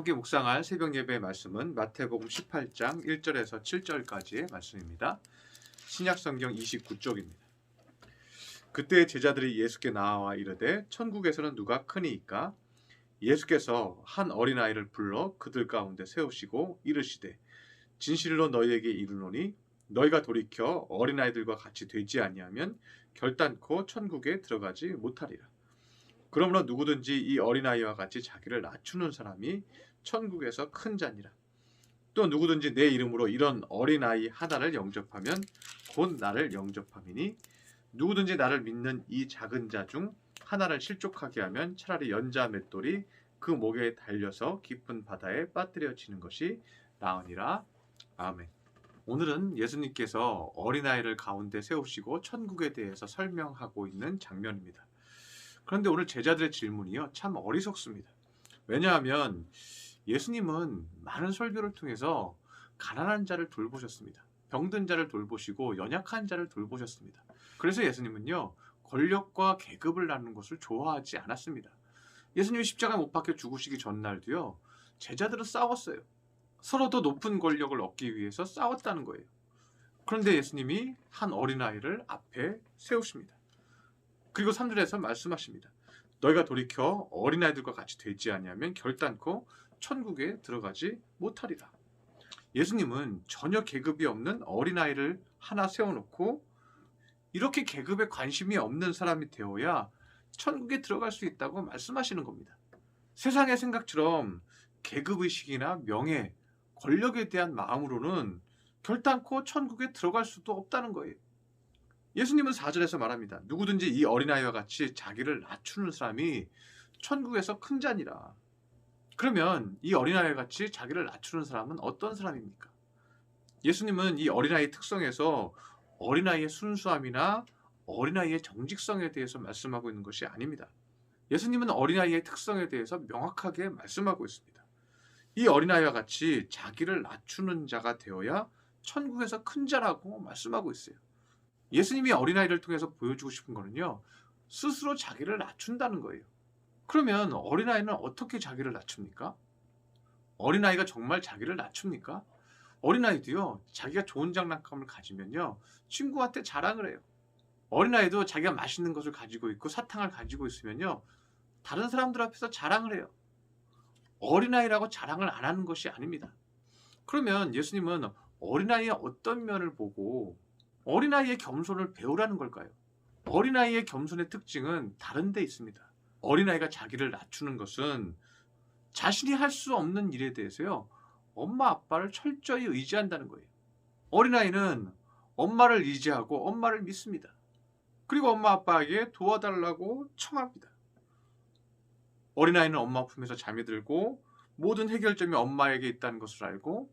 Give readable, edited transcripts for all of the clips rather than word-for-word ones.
함께 묵상할 새벽 예배의 말씀은 마태복음 18장 1절에서 7절까지의 말씀입니다. 신약성경 29쪽입니다. 그때 제자들이 예수께 나와 이르되 천국에서는 누가 크니이까? 예수께서 한 어린아이를 불러 그들 가운데 세우시고 이르시되 진실로 너희에게 이르노니 너희가 돌이켜 어린아이들과 같이 되지 아니하면 결단코 천국에 들어가지 못하리라. 그러므로 누구든지 이 어린아이와 같이 자기를 낮추는 사람이 천국에서 큰 자니라. 또 누구든지 내 이름으로 이런 어린아이 하나를 영접하면 곧 나를 영접함이니 누구든지 나를 믿는 이 작은 자 중 하나를 실족하게 하면 차라리 연자 맷돌이 그 목에 달려서 깊은 바다에 빠뜨려지는 것이 나으니라. 아멘. 오늘은 예수님께서 어린아이를 가운데 세우시고 천국에 대해서 설명하고 있는 장면입니다. 그런데 오늘 제자들의 질문이요, 참 어리석습니다. 왜냐하면 예수님은 많은 설교를 통해서 가난한 자를 돌보셨습니다. 병든 자를 돌보시고 연약한 자를 돌보셨습니다. 그래서 예수님은요, 권력과 계급을 나누는 것을 좋아하지 않았습니다. 예수님이 십자가에 못 박혀 죽으시기 전날도요, 제자들은 싸웠어요. 서로 더 높은 권력을 얻기 위해서 싸웠다는 거예요. 그런데 예수님이 한 어린아이를 앞에 세우십니다. 그리고 3절에서 말씀하십니다. 너희가 돌이켜 어린아이들과 같이 되지 아니하면 결단코 천국에 들어가지 못하리라. 예수님은 전혀 계급이 없는 어린아이를 하나 세워놓고 이렇게 계급에 관심이 없는 사람이 되어야 천국에 들어갈 수 있다고 말씀하시는 겁니다. 세상의 생각처럼 계급의식이나 명예, 권력에 대한 마음으로는 결단코 천국에 들어갈 수도 없다는 거예요. 예수님은 4절에서 말합니다. 누구든지 이 어린아이와 같이 자기를 낮추는 사람이 천국에서 큰 자니라. 그러면 이 어린아이와 같이 자기를 낮추는 사람은 어떤 사람입니까? 예수님은 이 어린아이의 특성에서 어린아이의 순수함이나 어린아이의 정직성에 대해서 말씀하고 있는 것이 아닙니다. 예수님은 어린아이의 특성에 대해서 명확하게 말씀하고 있습니다. 이 어린아이와 같이 자기를 낮추는 자가 되어야 천국에서 큰 자라고 말씀하고 있어요. 예수님이 어린아이를 통해서 보여주고 싶은 거는요, 스스로 자기를 낮춘다는 거예요. 그러면 어린아이는 어떻게 자기를 낮춥니까? 어린아이가 정말 자기를 낮춥니까? 어린아이도요, 자기가 좋은 장난감을 가지면요, 친구한테 자랑을 해요. 어린아이도 자기가 맛있는 것을 가지고 있고 사탕을 가지고 있으면요, 다른 사람들 앞에서 자랑을 해요. 어린아이라고 자랑을 안 하는 것이 아닙니다. 그러면 예수님은 어린아이의 어떤 면을 보고 어린아이의 겸손을 배우라는 걸까요? 어린아이의 겸손의 특징은 다른 데 있습니다. 어린아이가 자기를 낮추는 것은 자신이 할 수 없는 일에 대해서요, 엄마 아빠를 철저히 의지한다는 거예요. 어린아이는 엄마를 의지하고 엄마를 믿습니다. 그리고 엄마 아빠에게 도와달라고 청합니다. 어린아이는 엄마 품에서 잠이 들고 모든 해결점이 엄마에게 있다는 것을 알고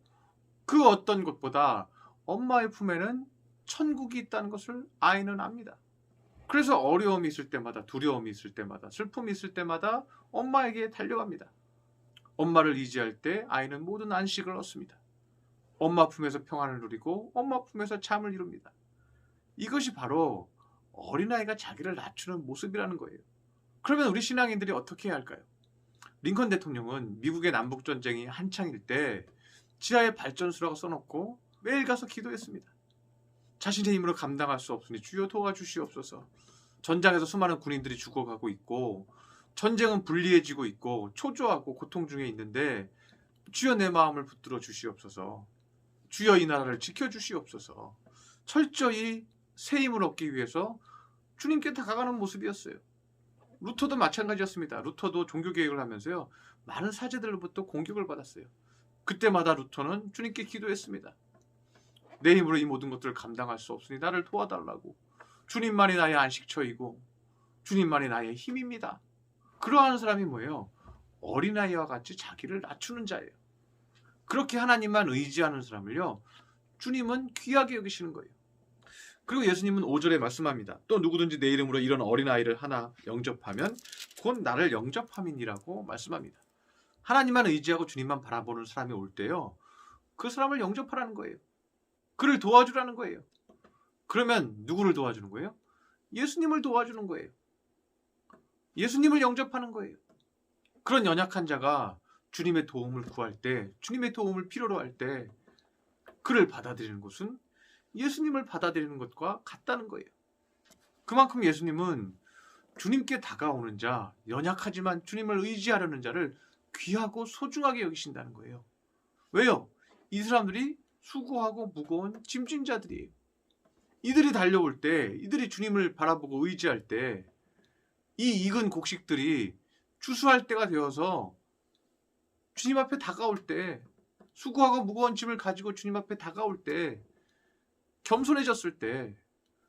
그 어떤 것보다 엄마의 품에는 천국이 있다는 것을 아이는 압니다. 그래서 어려움이 있을 때마다, 두려움이 있을 때마다, 슬픔이 있을 때마다 엄마에게 달려갑니다. 엄마를 의지할 때 아이는 모든 안식을 얻습니다. 엄마 품에서 평안을 누리고 엄마 품에서 잠을 이룹니다. 이것이 바로 어린아이가 자기를 낮추는 모습이라는 거예요. 그러면 우리 신앙인들이 어떻게 해야 할까요? 링컨 대통령은 미국의 남북전쟁이 한창일 때 지하에 발전소라고 써놓고 매일 가서 기도했습니다. 자신의 힘으로 감당할 수 없으니 주여 도와주시옵소서. 전장에서 수많은 군인들이 죽어가고 있고 전쟁은 불리해지고 있고 초조하고 고통 중에 있는데 주여 내 마음을 붙들어 주시옵소서. 주여 이 나라를 지켜주시옵소서. 철저히 새 힘을 얻기 위해서 주님께 다가가는 모습이었어요. 루터도 마찬가지였습니다. 루터도 종교개혁을 하면서요, 많은 사제들로부터 공격을 받았어요. 그때마다 루터는 주님께 기도했습니다. 내 힘으로 이 모든 것들을 감당할 수 없으니 나를 도와달라고. 주님만이 나의 안식처이고 주님만이 나의 힘입니다. 그러한 사람이 뭐예요? 어린아이와 같이 자기를 낮추는 자예요. 그렇게 하나님만 의지하는 사람을요, 주님은 귀하게 여기시는 거예요. 그리고 예수님은 5절에 말씀합니다. 또 누구든지 내 이름으로 이런 어린아이를 하나 영접하면 곧 나를 영접함이니라고 말씀합니다. 하나님만 의지하고 주님만 바라보는 사람이 올 때요, 그 사람을 영접하라는 거예요. 그를 도와주라는 거예요. 그러면 누구를 도와주는 거예요? 예수님을 도와주는 거예요. 예수님을 영접하는 거예요. 그런 연약한 자가 주님의 도움을 구할 때, 주님의 도움을 필요로 할 때 그를 받아들이는 것은 예수님을 받아들이는 것과 같다는 거예요. 그만큼 예수님은 주님께 다가오는 자, 연약하지만 주님을 의지하려는 자를 귀하고 소중하게 여기신다는 거예요. 왜요? 이 사람들이 수고하고 무거운 짐진 자들이에요. 이들이 달려올 때, 이들이 주님을 바라보고 의지할 때 이 익은 곡식들이 추수할 때가 되어서 주님 앞에 다가올 때, 수고하고 무거운 짐을 가지고 주님 앞에 다가올 때, 겸손해졌을 때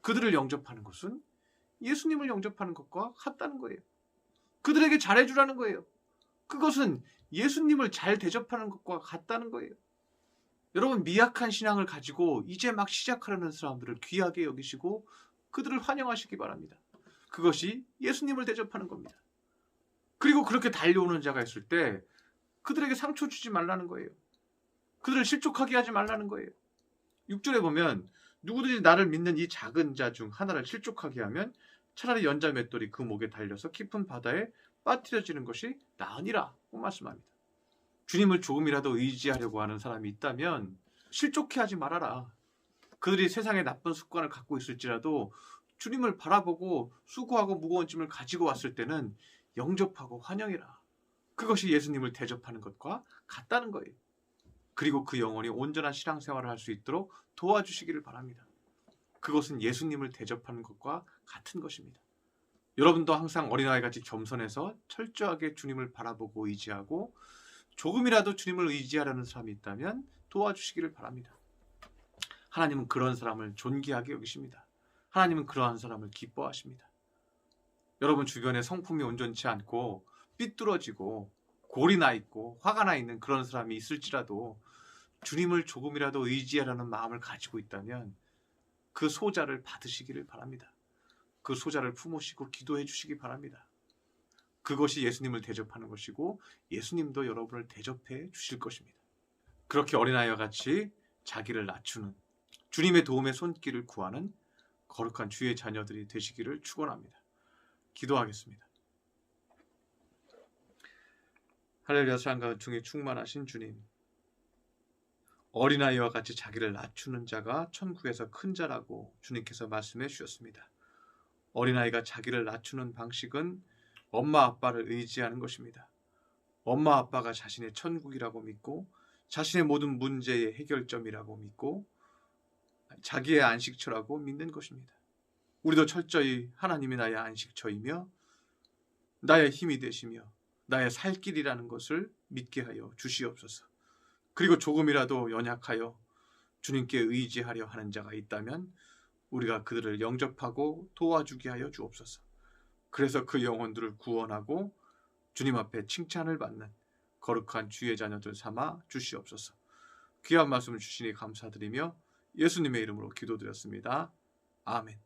그들을 영접하는 것은 예수님을 영접하는 것과 같다는 거예요. 그들에게 잘해주라는 거예요. 그것은 예수님을 잘 대접하는 것과 같다는 거예요. 여러분, 미약한 신앙을 가지고 이제 막 시작하려는 사람들을 귀하게 여기시고 그들을 환영하시기 바랍니다. 그것이 예수님을 대접하는 겁니다. 그리고 그렇게 달려오는 자가 있을 때 그들에게 상처 주지 말라는 거예요. 그들을 실족하게 하지 말라는 거예요. 6절에 보면 누구든지 나를 믿는 이 작은 자 중 하나를 실족하게 하면 차라리 연자 맷돌이 그 목에 달려서 깊은 바다에 빠뜨려지는 것이 나으니라 고 말씀합니다. 주님을 조금이라도 의지하려고 하는 사람이 있다면 실족해 하지 말아라. 그들이 세상에 나쁜 습관을 갖고 있을지라도 주님을 바라보고 수고하고 무거운 짐을 가지고 왔을 때는 영접하고 환영해라. 그것이 예수님을 대접하는 것과 같다는 거예요. 그리고 그 영혼이 온전한 신앙생활을 할 수 있도록 도와주시기를 바랍니다. 그것은 예수님을 대접하는 것과 같은 것입니다. 여러분도 항상 어린아이같이 겸손해서 철저하게 주님을 바라보고 의지하고 조금이라도 주님을 의지하려는 사람이 있다면 도와주시기를 바랍니다. 하나님은 그런 사람을 존귀하게 여기십니다. 하나님은 그러한 사람을 기뻐하십니다. 여러분 주변에 성품이 온전치 않고 삐뚤어지고 골이 나 있고 화가 나 있는 그런 사람이 있을지라도 주님을 조금이라도 의지하려는 마음을 가지고 있다면 그 소자를 받으시기를 바랍니다. 그 소자를 품으시고 기도해 주시기 바랍니다. 그것이 예수님을 대접하는 것이고 예수님도 여러분을 대접해 주실 것입니다. 그렇게 어린아이와 같이 자기를 낮추는 주님의 도움의 손길을 구하는 거룩한 주의 자녀들이 되시기를 축원합니다. 기도하겠습니다. 할렐루야. 사랑과 은총에 충만하신 주님, 어린아이와 같이 자기를 낮추는 자가 천국에서 큰 자라고 주님께서 말씀해 주셨습니다. 어린아이가 자기를 낮추는 방식은 엄마 아빠를 의지하는 것입니다. 엄마 아빠가 자신의 천국이라고 믿고 자신의 모든 문제의 해결점이라고 믿고 자기의 안식처라고 믿는 것입니다. 우리도 철저히 하나님이 나의 안식처이며 나의 힘이 되시며 나의 살 길이라는 것을 믿게 하여 주시옵소서. 그리고 조금이라도 연약하여 주님께 의지하려 하는 자가 있다면 우리가 그들을 영접하고 도와주게 하여 주옵소서. 그래서 그 영혼들을 구원하고 주님 앞에 칭찬을 받는 거룩한 주의 자녀들 삼아 주시옵소서. 귀한 말씀을 주시니 감사드리며 예수님의 이름으로 기도드렸습니다. 아멘.